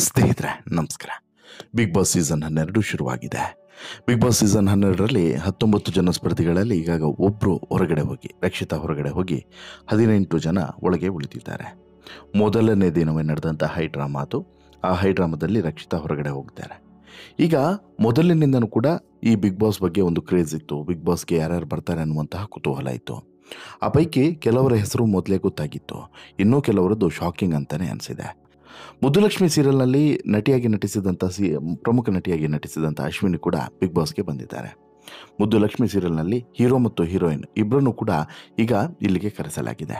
ಸ್ನೇಹಿತರೆ ನಮಸ್ಕಾರ. Big boss season 12 ಶುರುವಾಗಿದೆ. ಬಿಗ್ ಬಾಸ್ ಸೀಸನ್ 12ರಲ್ಲಿ 19 ಜನ ಸ್ಪರ್ಧಿಗಳಲ್ಲಿ ಈಗಾಗ ಒಬ್ಬರು ಹೊರಗಡೆ ಹೋಗಿ, ರಕ್ಷಿತಾ ಹೊರಗಡೆ ಹೋಗಿ 18 ಜನ ಒಳಗೆ ಉಳಿದಿದ್ದಾರೆ. ಮೊದಲನೇ ದಿನವೇ ನಡೆದಂಥ ಹೈ ಡ್ರಾಮಾ ಅದು. ಆ ಹೈ ಡ್ರಾಮಾದಲ್ಲಿ ರಕ್ಷಿತಾ ಹೊರಗಡೆ ಹೋಗ್ತಾರೆ. ಈಗ ಮೊದಲಿನಿಂದನೂ ಕೂಡ ಈ ಬಿಗ್ ಬಾಸ್ ಬಗ್ಗೆ ಒಂದು ಕ್ರೇಜ್ ಇತ್ತು. ಬಿಗ್ ಬಾಸ್ಗೆ ಯಾರ್ಯಾರು ಬರ್ತಾರೆ ಅನ್ನುವಂತಹ ಕುತೂಹಲ ಇತ್ತು. ಆ ಪೈಕಿ ಕೆಲವರ ಹೆಸರು ಮೊದಲೇ ಗೊತ್ತಾಗಿತ್ತು, ಇನ್ನೂ ಕೆಲವರದ್ದು ಶಾಕಿಂಗ್ ಅಂತಲೇ ಅನಿಸಿದೆ. ಮುದ್ದುಲಕ್ಷ್ಮಿ ಸೀರಿಯಲ್ನಲ್ಲಿ ನಟಿಯಾಗಿ ನಟಿಸಿದಂಥ ಪ್ರಮುಖ ನಟಿಯಾಗಿ ನಟಿಸಿದಂಥ ಅಶ್ವಿನಿ ಕೂಡ ಬಿಗ್ ಬಾಸ್ಗೆ ಬಂದಿದ್ದಾರೆ. ಮುದ್ದುಲಕ್ಷ್ಮಿ ಸೀರಿಯಲ್ನಲ್ಲಿ ಹೀರೋ ಮತ್ತು ಹೀರೋಯಿನ್ ಇಬ್ಬರನ್ನು ಕೂಡ ಈಗ ಇಲ್ಲಿಗೆ ಕರೆಸಲಾಗಿದೆ.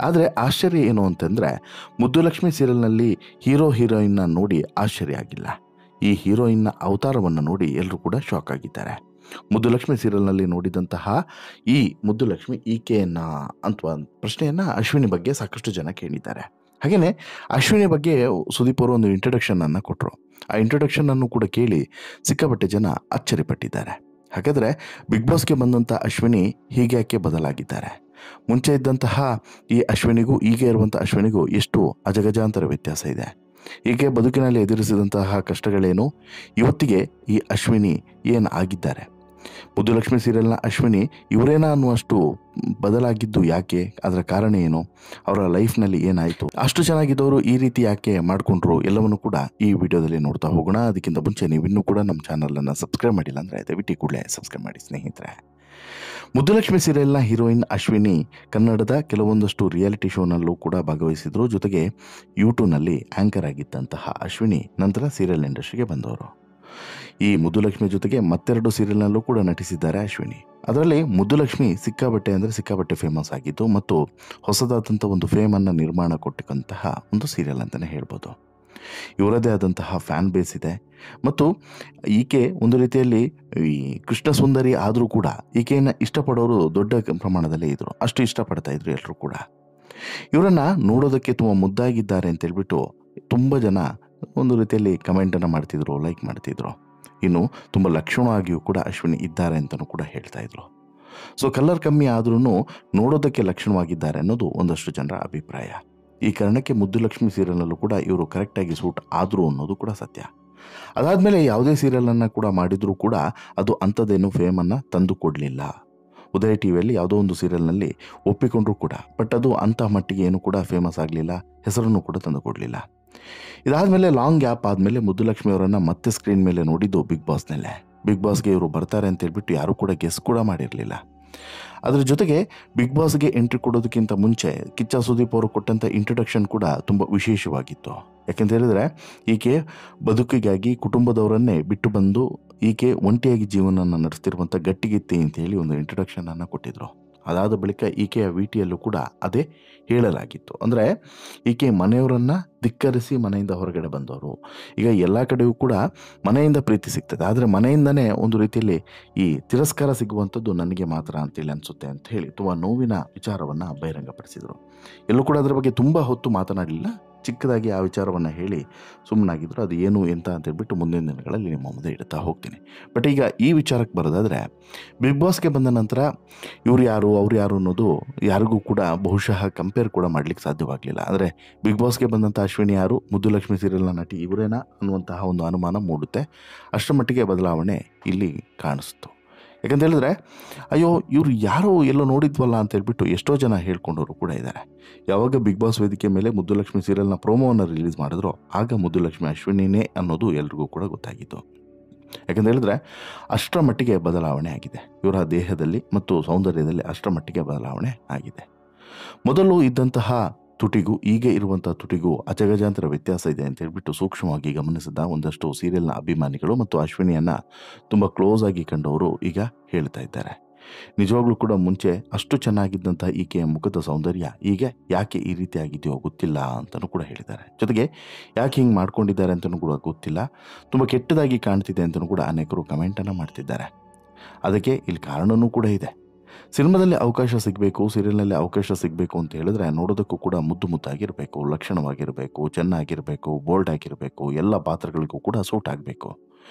ಆದರೆ ಆಶ್ಚರ್ಯ ಏನು ಅಂತಂದರೆ, ಮುದ್ದುಲಕ್ಷ್ಮಿ ಸೀರಿಯಲ್ನಲ್ಲಿ ಹೀರೋ ಹೀರೋಯಿನ್ನ ನೋಡಿ ಆಶ್ಚರ್ಯ ಆಗಿಲ್ಲ. ಈ ಹೀರೋಯಿನ್ನ ಅವತಾರವನ್ನು ನೋಡಿ ಎಲ್ಲರೂ ಕೂಡ ಶಾಕ್ ಆಗಿದ್ದಾರೆ. ಮುದ್ದುಲಕ್ಷ್ಮಿ ಸೀರಿಯಲ್ನಲ್ಲಿ ನೋಡಿದಂತಹ ಈ ಮುದ್ದುಲಕ್ಷ್ಮಿ ಈಕೆಯನ್ನ ಅಂತ ಪ್ರಶ್ನೆಯನ್ನು ಅಶ್ವಿನಿ ಬಗ್ಗೆ ಸಾಕಷ್ಟು ಜನ ಕೇಳಿದ್ದಾರೆ. ಹಾಗೆಯೇ ಅಶ್ವಿನಿ ಬಗ್ಗೆ ಸುದೀಪ್ ಅವರು ಒಂದು ಇಂಟ್ರಡಕ್ಷನನ್ನು ಕೊಟ್ಟರು. ಆ ಇಂಟ್ರಡಕ್ಷನನ್ನು ಕೂಡ ಕೇಳಿ ಸಿಕ್ಕಾಪಟ್ಟೆ ಜನ ಅಚ್ಚರಿಪಟ್ಟಿದ್ದಾರೆ. ಹಾಗಾದರೆ ಬಿಗ್ ಬಾಸ್ಗೆ ಬಂದಂಥ ಅಶ್ವಿನಿ ಹೀಗೆ ಯಾಕೆ ಬದಲಾಗಿದ್ದಾರೆ? ಮುಂಚೆ ಇದ್ದಂತಹ ಈ ಅಶ್ವಿನಿಗೂ ಈಗ ಇರುವಂಥ ಅಶ್ವಿನಿಗೂ ಎಷ್ಟು ಅಜಗಜಾಂತರ ವ್ಯತ್ಯಾಸ ಇದೆ? ಹೀಗೆ ಬದುಕಿನಲ್ಲಿ ಎದುರಿಸಿದಂತಹ ಕಷ್ಟಗಳೇನು? ಇವತ್ತಿಗೆ ಈ ಅಶ್ವಿನಿ ಏನು ಆಗಿದ್ದಾರೆ? ಮುದ್ದುಲಕ್ಷ್ಮಿ ಸೀರಿಯಲ್ನ ಅಶ್ವಿನಿ ಇವರೇನಾ ಅನ್ನುವಷ್ಟು ಬದಲಾಗಿದ್ದು ಯಾಕೆ? ಅದರ ಕಾರಣ ಏನು? ಅವರ ಲೈಫ್ನಲ್ಲಿ ಏನಾಯಿತು? ಅಷ್ಟು ಚೆನ್ನಾಗಿದ್ದವರು ಈ ರೀತಿ ಯಾಕೆ ಮಾಡಿಕೊಂಡ್ರು? ಎಲ್ಲವನ್ನು ಕೂಡ ಈ ವಿಡಿಯೋದಲ್ಲಿ ನೋಡ್ತಾ ಹೋಗೋಣ. ಅದಕ್ಕಿಂತ ಮುಂಚೆ ನೀವು ಇನ್ನೂ ಕೂಡ ನಮ್ಮ ಚಾನಲನ್ನು ಸಬ್ಸ್ಕ್ರೈಬ್ ಮಾಡಿಲ್ಲ ಅಂದರೆ ದಯವಿಟ್ಟು ಕೂಡಲೇ ಸಬ್ಸ್ಕ್ರೈಬ್ ಮಾಡಿ ಸ್ನೇಹಿತರೆ. ಮುದ್ದುಲಕ್ಷ್ಮಿ ಸೀರಿಯಲ್ನ ಹೀರೋಯಿನ್ ಅಶ್ವಿನಿ ಕನ್ನಡದ ಕೆಲವೊಂದಷ್ಟು ರಿಯಾಲಿಟಿ ಶೋನಲ್ಲೂ ಕೂಡ ಭಾಗವಹಿಸಿದ್ರು. ಜೊತೆಗೆ ಯೂಟ್ಯೂಬ್ನಲ್ಲಿ ಆ್ಯಂಕರ್ ಆಗಿದ್ದಂತಹ ಅಶ್ವಿನಿ ನಂತರ ಸೀರಿಯಲ್ ಇಂಡಸ್ಟ್ರಿಗೆ ಬಂದವರು. ಈ ಮುದ್ದುಲಕ್ಷ್ಮಿ ಜೊತೆಗೆ ಮತ್ತೆರಡು ಸೀರಿಯಲ್ನಲ್ಲೂ ಕೂಡ ನಟಿಸಿದ್ದಾರೆ ಅಶ್ವಿನಿ. ಅದರಲ್ಲಿ ಮುದ್ದುಲಕ್ಷ್ಮಿ ಸಿಕ್ಕಾಪಟ್ಟೆ ಫೇಮಸ್ ಆಗಿದ್ದು ಮತ್ತು ಹೊಸದಾದಂಥ ಒಂದು ಫೇಮನ್ನು ನಿರ್ಮಾಣ ಕೊಟ್ಟಂತಹ ಒಂದು ಸೀರಿಯಲ್ ಅಂತಲೇ ಹೇಳ್ಬೋದು. ಇವರದೇ ಆದಂತಹ ಫ್ಯಾನ್ ಬೇಸ್ ಇದೆ ಮತ್ತು ಈಕೆ ಒಂದು ರೀತಿಯಲ್ಲಿ ಈ ಕೃಷ್ಣ ಸುಂದರಿ ಆದರೂ ಕೂಡ ಈಕೆಯನ್ನು ಇಷ್ಟಪಡೋರು ದೊಡ್ಡ ಪ್ರಮಾಣದಲ್ಲೇ ಇದ್ದರು. ಅಷ್ಟು ಇಷ್ಟಪಡ್ತಾ ಇದ್ರು ಎಲ್ಲರೂ ಕೂಡ. ಇವರನ್ನು ನೋಡೋದಕ್ಕೆ ತುಂಬ ಮುದ್ದಾಗಿದ್ದಾರೆ ಅಂತೇಳ್ಬಿಟ್ಟು ತುಂಬ ಜನ ಒಂದು ರೀತಿಯಲ್ಲಿ ಕಮೆಂಟನ್ನು ಮಾಡ್ತಿದ್ರು, ಲೈಕ್ ಮಾಡ್ತಿದ್ರು. ಇನ್ನು ತುಂಬ ಲಕ್ಷಣವಾಗಿಯೂ ಕೂಡ ಅಶ್ವಿನಿ ಇದ್ದಾರೆ ಅಂತಲೂ ಕೂಡ ಹೇಳ್ತಾ ಇದ್ರು. ಸೊ ಕಲರ್ ಕಮ್ಮಿ ಆದ್ರೂ ನೋಡೋದಕ್ಕೆ ಲಕ್ಷಣವಾಗಿದ್ದಾರೆ ಅನ್ನೋದು ಒಂದಷ್ಟು ಜನರ ಅಭಿಪ್ರಾಯ. ಈ ಕಾರಣಕ್ಕೆ ಮುದ್ದುಲಕ್ಷ್ಮಿ ಸೀರಿಯಲ್ನಲ್ಲೂ ಕೂಡ ಇವರು ಕರೆಕ್ಟಾಗಿ ಸೂಟ್ ಆದರು ಅನ್ನೋದು ಕೂಡ ಸತ್ಯ. ಅದಾದಮೇಲೆ ಯಾವುದೇ ಸೀರಿಯಲನ್ನು ಕೂಡ ಮಾಡಿದರೂ ಕೂಡ ಅದು ಅಂಥದ್ದೇನು ಫೇಮನ್ನು ತಂದು ಕೊಡಲಿಲ್ಲ. ಉದಯ ಟಿ ವಿಯಲ್ಲಿ ಯಾವುದೋ ಒಂದು ಸೀರಿಯಲ್ನಲ್ಲಿ ಒಪ್ಪಿಕೊಂಡ್ರೂ ಕೂಡ ಬಟ್ ಅದು ಅಂಥ ಮಟ್ಟಿಗೆ ಏನು ಕೂಡ ಫೇಮಸ್ ಆಗಲಿಲ್ಲ, ಹೆಸರನ್ನು ಕೂಡ ತಂದು ಕೊಡಲಿಲ್ಲ. ಇದಾದಮೇಲೆ ಲಾಂಗ್ ಗ್ಯಾಪ್ ಆದಮೇಲೆ ಮುದ್ದುಲಕ್ಷ್ಮಿ ಅವರನ್ನು ಮತ್ತೆ ಸ್ಕ್ರೀನ್ ಮೇಲೆ ನೋಡಿದ್ದು ಬಿಗ್ ಬಾಸ್ನಲ್ಲೇ. ಬಿಗ್ ಬಾಸ್ಗೆ ಇವರು ಬರ್ತಾರೆ ಅಂತ ಹೇಳ್ಬಿಟ್ಟು ಯಾರೂ ಕೂಡ ಗೆಸ್ ಕೂಡ ಮಾಡಿರಲಿಲ್ಲ. ಅದರ ಜೊತೆಗೆ ಬಿಗ್ ಬಾಸ್ಗೆ ಎಂಟ್ರಿ ಕೊಡೋದಕ್ಕಿಂತ ಮುಂಚೆ ಕಿಚ್ಚ ಸುದೀಪ್ ಅವರು ಕೊಟ್ಟಂಥ ಇಂಟ್ರಡಕ್ಷನ್ ಕೂಡ ತುಂಬ ವಿಶೇಷವಾಗಿತ್ತು. ಯಾಕೆಂತ ಹೇಳಿದರೆ ಈಕೆ ಬದುಕಿಗಾಗಿ ಕುಟುಂಬದವರನ್ನೇ ಬಿಟ್ಟು ಬಂದು ಈಕೆ ಒಂಟಿಯಾಗಿ ಜೀವನವನ್ನು ನಡೆಸ್ತಿರುವಂಥ ಗಟ್ಟಿಗಿತ್ತಿ ಅಂತೇಳಿ ಒಂದು ಇಂಟ್ರಡಕ್ಷನನ್ನು ಕೊಟ್ಟಿದ್ರು. ಅದಾದ ಬಳಿಕ ಈಕೆಯ ವಿಟಿಯಲ್ಲೂ ಕೂಡ ಅದೇ ಹೇಳಲಾಗಿತ್ತು. ಅಂದರೆ ಈಕೆ ಮನೆಯವರನ್ನು ಧಿಕ್ಕರಿಸಿ ಮನೆಯಿಂದ ಹೊರಗಡೆ ಬಂದವರು. ಈಗ ಎಲ್ಲ ಕಡೆಯೂ ಕೂಡ ಮನೆಯಿಂದ ಪ್ರೀತಿ ಸಿಗ್ತದೆ, ಆದರೆ ಮನೆಯಿಂದನೇ ಒಂದು ರೀತಿಯಲ್ಲಿ ಈ ತಿರಸ್ಕಾರ ಸಿಗುವಂಥದ್ದು ನನಗೆ ಮಾತ್ರ ಅಂತೇಳಿ ಅನಿಸುತ್ತೆ ಅಂತ ಹೇಳಿ ತುಂಬ ನೋವಿನ ವಿಚಾರವನ್ನು ಬಹಿರಂಗಪಡಿಸಿದರು. ಎಲ್ಲೂ ಕೂಡ ಅದರ ಬಗ್ಗೆ ತುಂಬ ಹೊತ್ತು ಮಾತನಾಡಲಿಲ್ಲ, ಚಿಕ್ಕದಾಗಿ ಆ ವಿಚಾರವನ್ನು ಹೇಳಿ ಸುಮ್ಮನಾಗಿದ್ದರು. ಅದು ಏನು ಎಂತ ಅಂತೇಳ್ಬಿಟ್ಟು ಮುಂದಿನ ದಿನಗಳಲ್ಲಿ ನಿಮ್ಮ ಮುಂದೆ ಇಡ್ತಾ ಹೋಗ್ತೀನಿ. ಬಟ್ ಈಗ ಈ ವಿಚಾರಕ್ಕೆ ಬರೋದಾದರೆ, ಬಿಗ್ ಬಾಸ್ಗೆ ಬಂದ ನಂತರ ಇವ್ರು ಯಾರು ಅವ್ರು ಯಾರು ಅನ್ನೋದು ಯಾರಿಗೂ ಕೂಡ ಬಹುಶಃ ಕಂಪೇರ್ ಕೂಡ ಮಾಡಲಿಕ್ಕೆ ಸಾಧ್ಯವಾಗಲಿಲ್ಲ. ಅಂದರೆ ಬಿಗ್ ಬಾಸ್ಗೆ ಬಂದಂಥ ಅಶ್ವಿನಿ ಯಾರು, ಮುದ್ದುಲಕ್ಷ್ಮಿ ಸೀರಿಯಲ್ನ ನಟಿ ಇವರೇನಾ ಅನ್ನುವಂತಹ ಒಂದು ಅನುಮಾನ ಮೂಡುತ್ತೆ. ಅಷ್ಟರ ಮಟ್ಟಿಗೆ ಬದಲಾವಣೆ ಇಲ್ಲಿ ಕಾಣಿಸ್ತು. ಯಾಕಂತ ಹೇಳಿದ್ರೆ, ಅಯ್ಯೋ ಇವರು ಯಾರೋ ಎಲ್ಲೋ ನೋಡಿದ್ವಲ್ಲ ಅಂತ ಹೇಳ್ಬಿಟ್ಟು ಎಷ್ಟೋ ಜನ ಹೇಳ್ಕೊಂಡವರು ಕೂಡ ಇದ್ದಾರೆ. ಯಾವಾಗ ಬಿಗ್ ಬಾಸ್ ವೇದಿಕೆ ಮೇಲೆ ಮುದ್ದುಲಕ್ಷ್ಮಿ ಸೀರಿಯಲ್ನ ಪ್ರೋಮೋವನ್ನು ರಿಲೀಸ್ ಮಾಡಿದ್ರು ಆಗ ಮುದ್ದುಲಕ್ಷ್ಮಿ ಅಶ್ವಿನಿನೇ ಅನ್ನೋದು ಎಲ್ರಿಗೂ ಕೂಡ ಗೊತ್ತಾಗಿತ್ತು. ಯಾಕಂತ ಹೇಳಿದ್ರೆ ಅಷ್ಟರ ಮಟ್ಟಿಗೆ ಬದಲಾವಣೆ ಆಗಿದೆ ಇವರ ದೇಹದಲ್ಲಿ ಮತ್ತು ಸೌಂದರ್ಯದಲ್ಲಿ, ಅಷ್ಟರ ಮಟ್ಟಿಗೆ ಬದಲಾವಣೆ ಆಗಿದೆ. ಮೊದಲು ಇದ್ದಂತಹ ತುಟಿಗೂ ಈಗ ಇರುವಂಥ ತುಟಿಗೂ ಅಜಗಜಾಂತರ ವ್ಯತ್ಯಾಸ ಇದೆ ಅಂತ ಹೇಳ್ಬಿಟ್ಟು ಸೂಕ್ಷ್ಮವಾಗಿ ಗಮನಿಸಿದ ಒಂದಷ್ಟು ಸೀರಿಯಲ್ನ ಅಭಿಮಾನಿಗಳು ಮತ್ತು ಅಶ್ವಿನಿಯನ್ನು ತುಂಬ ಕ್ಲೋಸ್ ಆಗಿ ಕಂಡವರು ಈಗ ಹೇಳ್ತಾ ಇದ್ದಾರೆ. ನಿಜವಾಗ್ಲೂ ಕೂಡ ಮುಂಚೆ ಅಷ್ಟು ಚೆನ್ನಾಗಿದ್ದಂಥ ಈಕೆಯ ಮುಖದ ಸೌಂದರ್ಯ ಈಗ ಯಾಕೆ ಈ ರೀತಿ ಆಗಿದೆಯೋ ಗೊತ್ತಿಲ್ಲ ಅಂತಲೂ ಕೂಡ ಹೇಳಿದ್ದಾರೆ. ಜೊತೆಗೆ ಯಾಕೆ ಹಿಂಗೆ ಮಾಡ್ಕೊಂಡಿದ್ದಾರೆ ಅಂತಲೂ ಕೂಡ ಗೊತ್ತಿಲ್ಲ, ತುಂಬ ಕೆಟ್ಟದಾಗಿ ಕಾಣ್ತಿದೆ ಅಂತಲೂ ಕೂಡ ಅನೇಕರು ಕಮೆಂಟನ್ನು ಮಾಡ್ತಿದ್ದಾರೆ. ಅದಕ್ಕೆ ಇಲ್ಲಿ ಕಾರಣವೂ ಕೂಡ ಇದೆ. ಸಿನಿಮಾದಲ್ಲಿ ಅವಕಾಶ ಸಿಗಬೇಕು, ಸೀರಿಯಲ್ನಲ್ಲಿ ಅವಕಾಶ ಸಿಗಬೇಕು ಅಂತ ಹೇಳಿದ್ರೆ ನೋಡೋದಕ್ಕೂ ಕೂಡ ಮುದ್ದಾಗಿರಬೇಕು, ಲಕ್ಷಣವಾಗಿರಬೇಕು, ಚೆನ್ನಾಗಿರಬೇಕು, ಬೋಲ್ಡ್ ಆಗಿರಬೇಕು, ಎಲ್ಲ ಪಾತ್ರಗಳಿಗೂ ಕೂಡ ಸೂಟ್ ಆಗಬೇಕು.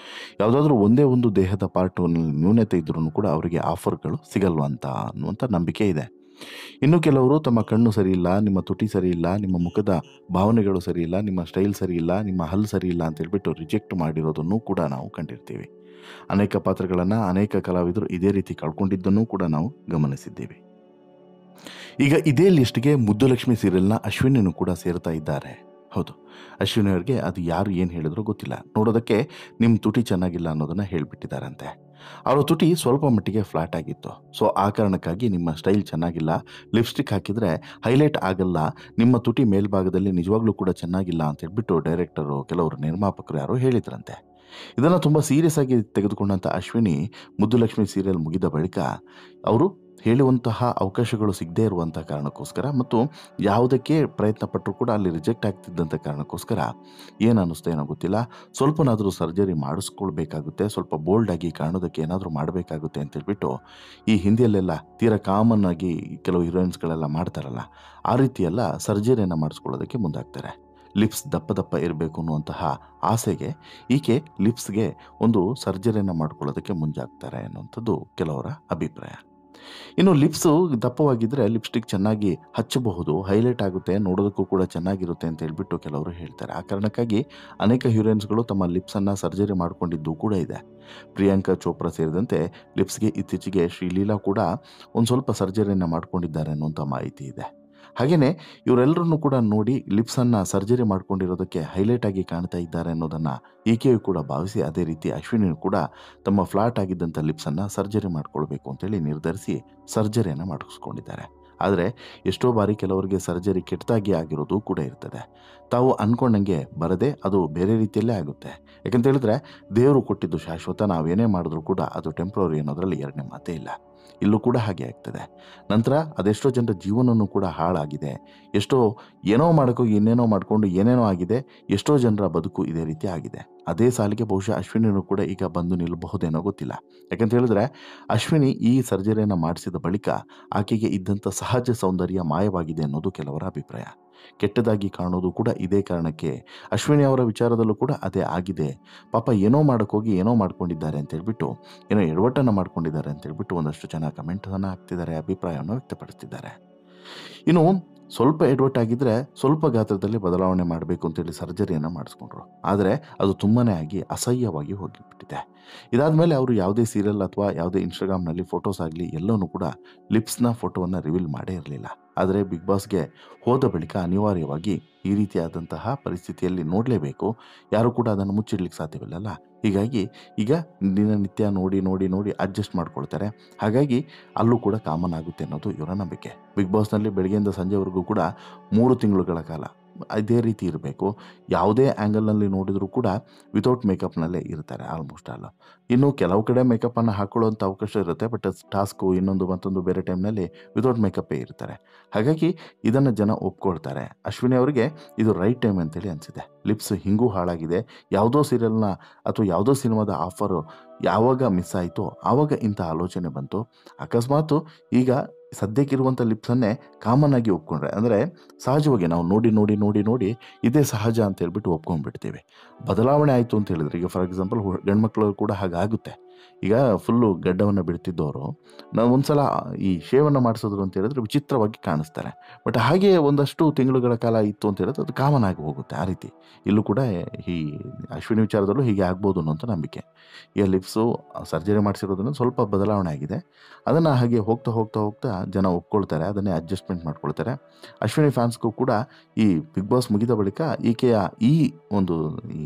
ಯಾವುದಾದ್ರೂ ಒಂದೇ ಒಂದು ದೇಹದ ಪಾರ್ಟ್ ನ್ಯೂನತೆ ಇದ್ರೂ ಕೂಡ ಅವರಿಗೆ ಆಫರ್ಗಳು ಸಿಗಲ್ವಂತ ಅನ್ನುವಂಥ ನಂಬಿಕೆ ಇದೆ. ಇನ್ನು ಕೆಲವರು ತಮ್ಮ ಕಣ್ಣು ಸರಿ ಇಲ್ಲ, ನಿಮ್ಮ ತುಟಿ ಸರಿ ಇಲ್ಲ, ನಿಮ್ಮ ಮುಖದ ಭಾವನೆಗಳು ಸರಿ ಇಲ್ಲ, ನಿಮ್ಮ ಸ್ಟೈಲ್ ಸರಿ ಇಲ್ಲ, ನಿಮ್ಮ ಹಲ್ಲು ಸರಿ ಇಲ್ಲ ಅಂತ ಹೇಳ್ಬಿಟ್ಟು ರಿಜೆಕ್ಟ್ ಮಾಡಿರೋದನ್ನು ಕೂಡ ನಾವು ಕಂಡಿರ್ತೀವಿ. ಅನೇಕ ಪಾತ್ರಗಳನ್ನು ಅನೇಕ ಕಲಾವಿದರು ಇದೇ ರೀತಿ ಕಳ್ಕೊಂಡಿದ್ದನ್ನು ಕೂಡ ನಾವು ಗಮನಿಸಿದ್ದೀವಿ. ಈಗ ಇದೇ ಲಿಸ್ಟ್ಗೆ ಮುದ್ದುಲಕ್ಷ್ಮಿ ಸೀರಿಯಲ್ನ ಅಶ್ವಿನಿನೂ ಕೂಡ ಸೇರ್ತಾ ಇದ್ದಾರೆ. ಹೌದು, ಅಶ್ವಿನಿ ಅವರಿಗೆ ಅದು ಯಾರು ಏನು ಹೇಳಿದ್ರು ಗೊತ್ತಿಲ್ಲ, ನೋಡೋದಕ್ಕೆ ನಿಮ್ಮ ತುಟಿ ಚೆನ್ನಾಗಿಲ್ಲ ಅನ್ನೋದನ್ನು ಹೇಳಿಬಿಟ್ಟಿದ್ದಾರಂತೆ. ಅವರ ತುಟಿ ಸ್ವಲ್ಪ ಮಟ್ಟಿಗೆ ಫ್ಲಾಟ್ ಆಗಿತ್ತು. ಸೊ ಆ ಕಾರಣಕ್ಕಾಗಿ ನಿಮ್ಮ ಸ್ಟೈಲ್ ಚೆನ್ನಾಗಿಲ್ಲ, ಲಿಪ್ಸ್ಟಿಕ್ ಹಾಕಿದರೆ ಹೈಲೈಟ್ ಆಗಲ್ಲ, ನಿಮ್ಮ ತುಟಿ ಮೇಲ್ಭಾಗದಲ್ಲಿ ನಿಜವಾಗ್ಲೂ ಕೂಡ ಚೆನ್ನಾಗಿಲ್ಲ ಅಂತ ಹೇಳ್ಬಿಟ್ಟು ಡೈರೆಕ್ಟರು, ಕೆಲವರು ನಿರ್ಮಾಪಕರು ಯಾರೋ ಹೇಳಿದ್ರಂತೆ. ಇದನ್ನು ತುಂಬ ಸೀರಿಯಸ್ ಆಗಿ ತೆಗೆದುಕೊಂಡಂಥ ಅಶ್ವಿನಿ ಮುದ್ದುಲಕ್ಷ್ಮಿ ಸೀರಿಯಲ್ ಮುಗಿದ ಬಳಿಕ ಅವರು ಹೇಳುವಂತಹ ಅವಕಾಶಗಳು ಸಿಗದೇ ಇರುವಂಥ ಕಾರಣಕ್ಕೋಸ್ಕರ ಮತ್ತು ಯಾವುದಕ್ಕೆ ಪ್ರಯತ್ನ ಪಟ್ಟರೂ ಕೂಡ ಅಲ್ಲಿ ರಿಜೆಕ್ಟ್ ಆಗ್ತಿದ್ದಂಥ ಕಾರಣಕ್ಕೋಸ್ಕರ ಏನು ಅನ್ನಿಸ್ತಾ ಏನೋ ಗೊತ್ತಿಲ್ಲ, ಸ್ವಲ್ಪನಾದರೂ ಸರ್ಜರಿ ಮಾಡಿಸ್ಕೊಳ್ಬೇಕಾಗುತ್ತೆ, ಸ್ವಲ್ಪ ಬೋಲ್ಡಾಗಿ ಕಾಣೋದಕ್ಕೆ ಏನಾದರೂ ಮಾಡಬೇಕಾಗುತ್ತೆ ಅಂತೇಳ್ಬಿಟ್ಟು ಈ ಹಿಂದಿಯಲ್ಲೆಲ್ಲ ತೀರಾ ಕಾಮನ್ ಆಗಿ ಕೆಲವು ಹೀರೋಯಿನ್ಸ್ಗಳೆಲ್ಲ ಮಾಡ್ತಾರಲ್ಲ, ಆ ರೀತಿಯೆಲ್ಲ ಸರ್ಜರಿಯನ್ನು ಮಾಡಿಸ್ಕೊಳ್ಳೋದಕ್ಕೆ ಮುಂದಾಗ್ತಾರೆ. ಲಿಪ್ಸ್ ದಪ್ಪ ದಪ್ಪ ಇರಬೇಕು ಅನ್ನುವಂತಹ ಆಸೆಗೆ ಈಕೆ ಲಿಪ್ಸ್ಗೆ ಒಂದು ಸರ್ಜರಿಯನ್ನು ಮಾಡ್ಕೊಳ್ಳೋದಕ್ಕೆ ಮುಂಜಾಗ್ತಾರೆ ಅನ್ನುವಂಥದ್ದು ಕೆಲವರ ಅಭಿಪ್ರಾಯ. ಇನ್ನು ಲಿಪ್ಸು ದಪ್ಪವಾಗಿದ್ದರೆ ಲಿಪ್ಸ್ಟಿಕ್ ಚೆನ್ನಾಗಿ ಹಚ್ಚಬಹುದು, ಹೈಲೈಟ್ ಆಗುತ್ತೆ, ನೋಡೋದಕ್ಕೂ ಕೂಡ ಚೆನ್ನಾಗಿರುತ್ತೆ ಅಂತ ಹೇಳ್ಬಿಟ್ಟು ಕೆಲವರು ಹೇಳ್ತಾರೆ. ಆ ಕಾರಣಕ್ಕಾಗಿ ಅನೇಕ ಹೀರೋಯಿನ್ಸ್ಗಳು ತಮ್ಮ ಲಿಪ್ಸನ್ನು ಸರ್ಜರಿ ಮಾಡ್ಕೊಂಡಿದ್ದು ಕೂಡ ಇದೆ. ಪ್ರಿಯಾಂಕಾ ಚೋಪ್ರಾ ಸೇರಿದಂತೆ ಲಿಪ್ಸ್ಗೆ ಇತ್ತೀಚೆಗೆ ಶ್ರೀಲೀಲಾ ಕೂಡ ಒಂದು ಸ್ವಲ್ಪ ಸರ್ಜರಿಯನ್ನು ಮಾಡ್ಕೊಂಡಿದ್ದಾರೆ ಅನ್ನುವಂಥ ಮಾಹಿತಿ ಇದೆ. ಹಾಗೆಯೇ ಇವರೆಲ್ಲರನ್ನು ಕೂಡ ನೋಡಿ ಲಿಪ್ಸನ್ನು ಸರ್ಜರಿ ಮಾಡ್ಕೊಂಡಿರೋದಕ್ಕೆ ಹೈಲೈಟ್ ಆಗಿ ಕಾಣ್ತಾ ಇದ್ದಾರೆ ಅನ್ನೋದನ್ನು ಈಕೆಯು ಕೂಡ ಭಾವಿಸಿ, ಅದೇ ರೀತಿ ಅಶ್ವಿನಿಯು ಕೂಡ ತಮ್ಮ ಫ್ಲಾಟ್ ಆಗಿದ್ದಂಥ ಲಿಪ್ಸನ್ನು ಸರ್ಜರಿ ಮಾಡ್ಕೊಳ್ಬೇಕು ಅಂತೇಳಿ ನಿರ್ಧರಿಸಿ ಸರ್ಜರಿಯನ್ನು ಮಾಡಿಸ್ಕೊಂಡಿದ್ದಾರೆ. ಆದರೆ ಎಷ್ಟೋ ಬಾರಿ ಕೆಲವರಿಗೆ ಸರ್ಜರಿ ಕೆಟ್ಟದಾಗಿ ಆಗಿರೋದು ಕೂಡ ಇರ್ತದೆ. ತಾವು ಅಂದ್ಕೊಂಡಂಗೆ ಬರದೆ ಅದು ಬೇರೆ ರೀತಿಯಲ್ಲೇ ಆಗುತ್ತೆ. ಯಾಕಂತ ಹೇಳಿದ್ರೆ ದೇವರು ಕೊಟ್ಟಿದ್ದು ಶಾಶ್ವತ, ನಾವೇನೇ ಮಾಡಿದ್ರೂ ಕೂಡ ಅದು ಟೆಂಪ್ರವರಿ ಅನ್ನೋದರಲ್ಲಿ ಎರಡನೇ ಮಾತೇ ಇಲ್ಲ. ಇಲ್ಲೂ ಕೂಡ ಹಾಗೆ ಆಗ್ತದೆ. ನಂತರ ಅದೆಷ್ಟೋ ಜನರ ಜೀವನನೂ ಕೂಡ ಹಾಳಾಗಿದೆ. ಎಷ್ಟೋ ಏನೋ ಮಾಡೋಕ್ಕೋಗಿ ಇನ್ನೇನೋ ಮಾಡಿಕೊಂಡು ಏನೇನೋ ಆಗಿದೆ. ಎಷ್ಟೋ ಜನರ ಬದುಕು ಇದೇ ರೀತಿ ಆಗಿದೆ. ಅದೇ ಸಾಲಿಗೆ ಬಹುಶಃ ಅಶ್ವಿನಿಯೂ ಕೂಡ ಈಗ ಬಂದು ನಿಲ್ಲಬಹುದೇನೋ ಗೊತ್ತಿಲ್ಲ. ಯಾಕಂತ ಹೇಳಿದ್ರೆ ಅಶ್ವಿನಿ ಈ ಸರ್ಜರಿಯನ್ನು ಮಾಡಿಸಿದ ಬಳಿಕ ಆಕೆಗೆ ಇದ್ದಂಥ ಸಹಜ ಸೌಂದರ್ಯ ಮಾಯವಾಗಿದೆ ಅನ್ನೋದು ಕೆಲವರ ಅಭಿಪ್ರಾಯ. ಕೆಟ್ಟದಾಗಿ ಕಾಣೋದು ಕೂಡ ಇದೇ ಕಾರಣಕ್ಕೆ. ಅಶ್ವಿನಿ ಅವರ ವಿಚಾರದಲ್ಲೂ ಕೂಡ ಅದೇ ಆಗಿದೆ. ಪಾಪ ಏನೋ ಮಾಡೋಕ್ಕೋಗಿ ಏನೋ ಮಾಡ್ಕೊಂಡಿದ್ದಾರೆ ಅಂತ ಹೇಳ್ಬಿಟ್ಟು, ಏನೋ ಎಡವಟ್ಟನ್ನು ಮಾಡ್ಕೊಂಡಿದ್ದಾರೆ ಅಂತ ಹೇಳ್ಬಿಟ್ಟು ಒಂದಷ್ಟು ಜನ ಕಮೆಂಟನ್ನು ಹಾಕ್ತಿದ್ದಾರೆ, ಅಭಿಪ್ರಾಯವನ್ನು ವ್ಯಕ್ತಪಡಿಸ್ತಿದ್ದಾರೆ. ಇನ್ನು ಸ್ವಲ್ಪ ಎಡವಟ್ಟಾಗಿದ್ದರೆ ಸ್ವಲ್ಪ ಗಾತ್ರದಲ್ಲಿ ಬದಲಾವಣೆ ಮಾಡಬೇಕು ಅಂತೇಳಿ ಸರ್ಜರಿಯನ್ನು ಮಾಡಿಸ್ಕೊಂಡ್ರು. ಆದರೆ ಅದು ತುಂಬಾ ಆಗಿ ಅಸಹ್ಯವಾಗಿ ಹೋಗಿಬಿಟ್ಟಿದೆ. ಇದಾದಮೇಲೆ ಅವರು ಯಾವುದೇ ಸೀರಿಯಲ್ ಅಥವಾ ಯಾವುದೇ ಇನ್ಸ್ಟಾಗ್ರಾಮ್ನಲ್ಲಿ ಫೋಟೋಸ್ ಆಗಲಿ ಎಲ್ಲವೂ ಕೂಡ ಲಿಪ್ಸ್ನ ಫೋಟೋವನ್ನು ರಿವೀಲ್ ಮಾಡೇ ಇರಲಿಲ್ಲ. ಆದರೆ ಬಿಗ್ ಬಾಸ್ಗೆ ಹೋದ ಬಳಿಕ ಅನಿವಾರ್ಯವಾಗಿ ಈ ರೀತಿಯಾದಂತಹ ಪರಿಸ್ಥಿತಿಯಲ್ಲಿ ನೋಡಲೇಬೇಕು, ಯಾರು ಕೂಡ ಅದನ್ನು ಮುಚ್ಚಿಡ್ಲಿಕ್ಕೆ ಸಾಧ್ಯವಿಲ್ಲಲ್ಲ. ಹೀಗಾಗಿ ಈಗ ದಿನನಿತ್ಯ ನೋಡಿ ನೋಡಿ ನೋಡಿ ಅಡ್ಜಸ್ಟ್ ಮಾಡ್ಕೊಳ್ತಾರೆ. ಹಾಗಾಗಿ ಅಲ್ಲೂ ಕೂಡ ಕಾಮನ್ ಆಗುತ್ತೆ ಅನ್ನೋದು ಇವರ ನಂಬಿಕೆ. ಬಿಗ್ ಬಾಸ್ನಲ್ಲಿ ಬೆಳಗ್ಗೆಯಿಂದ ಸಂಜೆವರೆಗೂ ಕೂಡ 3 ತಿಂಗಳುಗಳ ಕಾಲ ಇದೇ ರೀತಿ ಇರಬೇಕು. ಯಾವುದೇ ಆ್ಯಂಗಲ್ನಲ್ಲಿ ನೋಡಿದರೂ ಕೂಡ ವಿತೌಟ್ ಮೇಕಪ್ನಲ್ಲೇ ಇರ್ತಾರೆ ಆಲ್ಮೋಸ್ಟ್ ಆಲ್. ಇನ್ನು ಕೆಲವು ಕಡೆ ಮೇಕಪ್ಪನ್ನು ಹಾಕೊಳ್ಳುವಂಥ ಅವಕಾಶ ಇರುತ್ತೆ, ಬಟ್ ಟಾಸ್ಕು ಇನ್ನೊಂದು ಮತ್ತೊಂದು ಬೇರೆ ಟೈಮ್ನಲ್ಲಿ ವಿತೌಟ್ ಮೇಕಪ್ಪೇ ಇರ್ತಾರೆ. ಹಾಗಾಗಿ ಇದನ್ನು ಜನ ಒಪ್ಕೊಳ್ತಾರೆ. ಅಶ್ವಿನಿ ಅವರಿಗೆ ಇದು ರೈಟ್ ಟೈಮ್ ಅಂತೇಳಿ ಅನಿಸಿದೆ. ಲಿಪ್ಸ್ ಹಿಂಗೂ ಹಾಳಾಗಿದೆ, ಯಾವುದೋ ಸೀರಿಯಲ್ನ ಅಥವಾ ಯಾವುದೋ ಸಿನಿಮಾದ ಆಫರು ಯಾವಾಗ ಮಿಸ್ ಆಯಿತೋ ಆವಾಗ ಇಂಥ ಆಲೋಚನೆ ಬಂತು. ಅಕಸ್ಮಾತು ಈಗ ಸದ್ಯಕ್ಕಿರುವಂಥ ಲಿಪ್ಸನ್ನೇ ಕಾಮನ್ ಆಗಿ ಒಪ್ಕೊಂಡ್ರೆ, ಅಂದರೆ ಸಹಜವಾಗಿ ನಾವು ನೋಡಿ ನೋಡಿ ನೋಡಿ ನೋಡಿ ಇದೇ ಸಹಜ ಅಂತ ಹೇಳ್ಬಿಟ್ಟು ಒಪ್ಕೊಂಡ್ಬಿಡ್ತೀವಿ. ಬದಲಾವಣೆ ಆಯಿತು ಅಂತ ಹೇಳಿದ್ರೆ, ಈಗ ಫಾರ್ ಎಕ್ಸಾಂಪಲ್ ಗಂಡ್ಮಕ್ಳು ಕೂಡ ಹಾಗಾಗುತ್ತೆ. ಈಗ ಫುಲ್ಲು ಗಡ್ಡವನ್ನು ಬಿಡ್ತಿದ್ದವರು ನಾವು ಒಂದ್ಸಲ ಈ ಶೇವನ್ನು ಮಾಡಿಸಿದ್ರು ಅಂತ ಹೇಳಿದ್ರೆ ವಿಚಿತ್ರವಾಗಿ ಕಾಣಿಸ್ತಾರೆ. ಬಟ್ ಹಾಗೆ ಒಂದಷ್ಟು ತಿಂಗಳುಗಳ ಕಾಲ ಇತ್ತು ಅಂತ ಹೇಳಿದ್ರೆ ಅದು ಕಾಮನ್ ಆಗಿ ಹೋಗುತ್ತೆ. ಆ ರೀತಿ ಇಲ್ಲೂ ಕೂಡ ಈ ಅಶ್ವಿನಿ ವಿಚಾರದಲ್ಲೂ ಹೀಗೆ ಆಗ್ಬೋದು ಅನ್ನೋಂಥ ನಂಬಿಕೆ. ಈಗ ಲಿಪ್ಸು ಸರ್ಜರಿ ಮಾಡಿಸಿರೋದ್ರಿಂದ ಸ್ವಲ್ಪ ಬದಲಾವಣೆ ಆಗಿದೆ. ಅದನ್ನು ಹಾಗೆ ಹೋಗ್ತಾ ಹೋಗ್ತಾ ಹೋಗ್ತಾ ಜನ ಒಪ್ಕೊಳ್ತಾರೆ, ಅದನ್ನೇ ಅಡ್ಜಸ್ಟ್ಮೆಂಟ್ ಮಾಡ್ಕೊಳ್ತಾರೆ. ಅಶ್ವಿನಿ ಫ್ಯಾನ್ಸ್ಗೂ ಕೂಡ ಈ ಬಿಗ್ ಬಾಸ್ ಮುಗಿದ ಬಳಿಕ ಈಕೆಯ ಈ ಒಂದು ಈ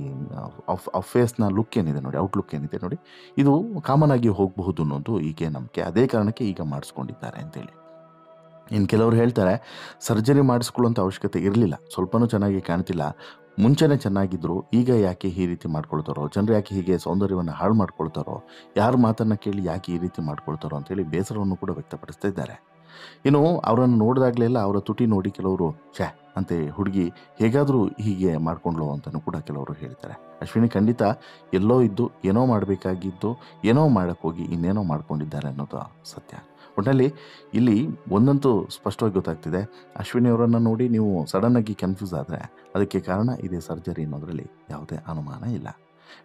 ಫೇಸ್ನ ಲುಕ್ ಏನಿದೆ ನೋಡಿ, ಔಟ್ಲುಕ್ ಏನಿದೆ ನೋಡಿ, ಇದು ಕಾಮನ್ ಆಗಿ ಹೋಗಬಹುದು ಅನ್ನೋದು ಈಕೆ ನಂಬಿಕೆ. ಅದೇ ಕಾರಣಕ್ಕೆ ಈಗ ಮಾಡಿಸ್ಕೊಂಡಿದ್ದಾರೆ ಅಂತೇಳಿ. ಇನ್ನು ಕೆಲವರು ಹೇಳ್ತಾರೆ ಸರ್ಜರಿ ಮಾಡಿಸ್ಕೊಳ್ಳುವಂಥ ಅವಶ್ಯಕತೆ ಇರಲಿಲ್ಲ, ಸ್ವಲ್ಪನೂ ಚೆನ್ನಾಗಿ ಕಾಣ್ತಿಲ್ಲ, ಮುಂಚೆನೇ ಚೆನ್ನಾಗಿದ್ದರು, ಈಗ ಯಾಕೆ ಈ ರೀತಿ ಮಾಡ್ಕೊಳ್ತಾರೋ, ಜನರು ಯಾಕೆ ಹೀಗೆ ಸೌಂದರ್ಯವನ್ನು ಹಾಳು ಮಾಡ್ಕೊಳ್ತಾರೋ, ಯಾರ ಮಾತನ್ನು ಕೇಳಿ ಯಾಕೆ ಈ ರೀತಿ ಮಾಡ್ಕೊಳ್ತಾರೋ ಅಂತೇಳಿ ಬೇಸರವನ್ನು ಕೂಡ ವ್ಯಕ್ತಪಡಿಸ್ತಾ ಇದ್ದಾರೆ. ಇನ್ನು ಅವರನ್ನು ನೋಡಿದಾಗಲೆಲ್ಲ ಅವರ ತುಟಿ ನೋಡಿ ಕೆಲವರು ಛೇ ಅಂತೆ ಹುಡುಗಿ ಹೇಗಾದರೂ ಹೀಗೆ ಮಾಡ್ಕೊಂಡ್ಲು ಅಂತಲೂ ಕೂಡ ಕೆಲವರು ಹೇಳ್ತಾರೆ. ಅಶ್ವಿನಿ ಖಂಡಿತ ಎಲ್ಲೋ ಇದ್ದು ಏನೋ ಮಾಡಬೇಕಾಗಿದ್ದು ಏನೋ ಮಾಡೋಕ್ಕೋಗಿ ಇನ್ನೇನೋ ಮಾಡ್ಕೊಂಡಿದ್ದಾರೆ ಅನ್ನೋದು ಸತ್ಯ. ಒಟ್ಟಿನಲ್ಲಿ ಇಲ್ಲಿ ಒಂದಂತೂ ಸ್ಪಷ್ಟವಾಗಿ ಗೊತ್ತಾಗ್ತಿದೆ, ಅಶ್ವಿನಿ ಅವರನ್ನು ನೋಡಿ ನೀವು ಸಡನ್ನಾಗಿ ಕನ್ಫ್ಯೂಸ್ ಆದರೆ ಅದಕ್ಕೆ ಕಾರಣ ಇದೇ ಸರ್ಜರಿ ಅನ್ನೋದರಲ್ಲಿ ಯಾವುದೇ ಅನುಮಾನ ಇಲ್ಲ.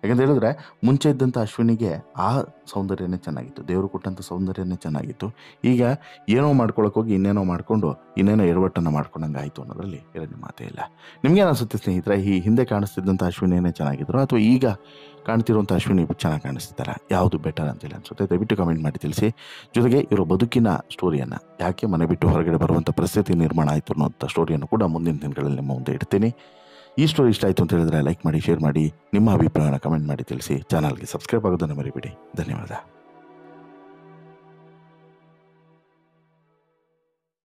ಯಾಕಂತ ಹೇಳಿದ್ರೆ ಮುಂಚೆ ಇದ್ದಂಥ ಅಶ್ವಿನಿಗೆ ಆ ಸೌಂದರ್ಯನೇ ಚೆನ್ನಾಗಿತ್ತು, ದೇವರು ಕೊಟ್ಟಂಥ ಸೌಂದರ್ಯನೇ ಚೆನ್ನಾಗಿತ್ತು. ಈಗ ಏನೋ ಮಾಡ್ಕೊಳಕ್ಕೆ ಹೋಗಿ ಇನ್ನೇನೋ ಮಾಡಿಕೊಂಡು ಇನ್ನೇನೋ ಎಡವಟ್ಟನ್ನು ಮಾಡ್ಕೊಂಡಂಗೆ ಆಯಿತು ಅನ್ನೋದ್ರಲ್ಲಿ ಎರಡು ಮಾತೇ ಇಲ್ಲ. ನಿಮಗೇನು ಅನಿಸುತ್ತೆ ಸ್ನೇಹಿತರೆ, ಈ ಹಿಂದೆ ಕಾಣಿಸ್ತಿದ್ದಂಥ ಅಶ್ವಿನಿಯೇ ಚೆನ್ನಾಗಿದ್ರು ಅಥವಾ ಈಗ ಕಾಣ್ತಿರುವಂಥ ಅಶ್ವಿನಿ ಚೆನ್ನಾಗಿ ಕಾಣಿಸ್ತಿದ್ದಾರೆ, ಯಾವುದು ಬೆಟರ್ ಅಂತೇಳಿ ಅನಿಸುತ್ತೆ? ದಯವಿಟ್ಟು ಕಮೆಂಟ್ ಮಾಡಿ ತಿಳಿಸಿ. ಜೊತೆಗೆ ಇವರ ಬದುಕಿನ ಸ್ಟೋರಿಯನ್ನು, ಯಾಕೆ ಮನೆ ಬಿಟ್ಟು ಹೊರಗಡೆ ಬರುವಂಥ ಪರಿಸ್ಥಿತಿ ನಿರ್ಮಾಣ ಆಯಿತು ಅನ್ನೋಂಥ ಸ್ಟೋರಿಯನ್ನು ಕೂಡ ಮುಂದಿನ ದಿನಗಳಲ್ಲಿ ನಿಮ್ಮ ಮುಂದೆ ಇಡ್ತೀನಿ. ಈ ಸ್ಟೋರಿ ಇಷ್ಟ ಆಯಿತು ಅಂತ ಹೇಳಿದ್ರೆ ಲೈಕ್ ಮಾಡಿ, ಶೇರ್ ಮಾಡಿ, ನಿಮ್ಮ ಅಭಿಪ್ರಾಯನ ಕಮೆಂಟ್ ಮಾಡಿ ತಿಳಿಸಿ. ಚಾನಲ್ಗೆ ಸಬ್ಸ್ಕ್ರೈಬ್ ಆಗೋದನ್ನು ಮರಿಬೇಡಿ. ಧನ್ಯವಾದ.